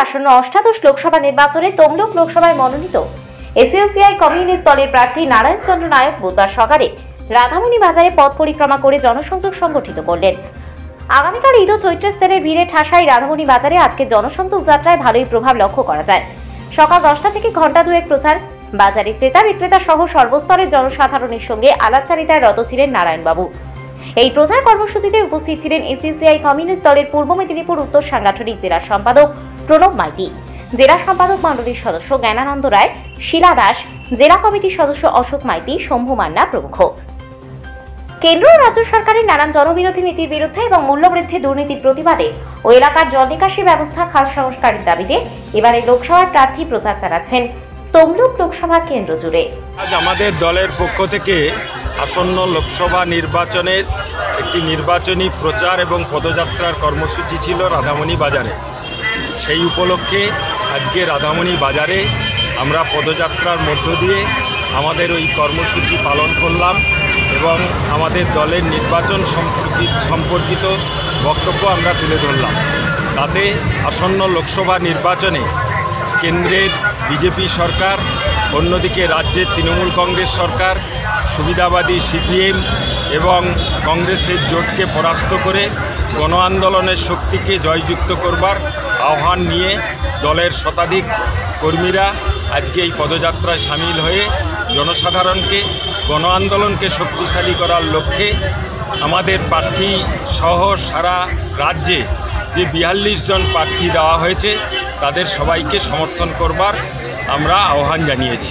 আসন্ন অষ্টাদশ লোকসভা নির্বাচনে তমলুক লোকসভায় মনোনীত এসইউসিআই কমিউনিস্ট দলের প্রার্থী নারায়ণ চন্দ্র নায়ক বুধবার সকালে রাধামণি বাজারে পথ পরিক্রমা করে জনসংযোগ সংগঠিত করলেন। আগামীকাল ঈদ ও চৈত্র সেলের ভিড়ে ঠাসাই রাধামণি বাজারে আজকে জনসংযোগ যাত্রায় ভালোই প্রভাব লক্ষ্য করা যায়। সকাল 10টা থেকে ঘণ্টা দুয়েক প্রচার। বাজারে ক্রেতা বিক্রেতা সহ সর্বস্তরের জনসাধারণের সঙ্গে আলাপচারিতায় রত ছিলেন নারায়ণবাবু। এই প্রচার কর্মসূচিতে উপস্থিত ছিলেন এসইউসিআই কমিউনিস্ট দলের পূর্ব মেদিনীপুর উত্তর সাংগঠনিক জেলা সম্পাদক প্রণব মাইতি, জেলা সম্পাদক মণ্ডলীর সদস্য জ্ঞানানন্দ রায়, শিলা দাস, জেলা কমিটির সদস্য অশোক মাইতি, শম্ভু মান্না প্রমুখ। কেন্দ্র ও রাজ্য সরকারের নানান জনবিরোধী নীতির বিরুদ্ধে এবং মূল্যবৃদ্ধি দুর্নীতির প্রতিবাদে ও এলাকার জল নিকাশি ব্যবস্থা খাল সংস্কারের দাবিতে এবারে লোকসভার প্রার্থী প্রচার চালাচ্ছেন তমলুক লোকসভা কেন্দ্র জুড়ে। আজ আমাদের দলের পক্ষ থেকে আসন্ন লোকসভা নির্বাচনের একটি নির্বাচনী প্রচার এবং পদযাত্রার কর্মসূচি ছিল রাধামণি বাজারে। সেই উপলক্ষে আজকে রাধামণি বাজারে আমরা পদযাত্রার মধ্য দিয়ে আমাদের ওই কর্মসূচি পালন করলাম এবং আমাদের দলের নির্বাচন সম্পর্কিত বক্তব্য আমরা তুলে ধরলাম। তাতে আসন্ন লোকসভা নির্বাচনে কেন্দ্রের বিজেপি সরকার, অন্যদিকে রাজ্যের তৃণমূল কংগ্রেস সরকার, সুবিধাবাদী সিপিএম এবং কংগ্রেসের জোটকে পরাস্ত করে গণ আন্দোলনের শক্তিকে জয়যুক্ত করবার আহ্বান নিয়ে দলের শতাধিক কর্মীরা আজকে এই পদযাত্রায় সামিল হয়ে জনসাধারণকে গণ আন্দোলনকে শক্তিশালী করার লক্ষ্যে আমাদের প্রার্থী সহ সারা রাজ্যে যে 42 জন প্রার্থী দেওয়া হয়েছে তাদের সবাইকে সমর্থন করবার আমরা আহ্বান জানিয়েছি।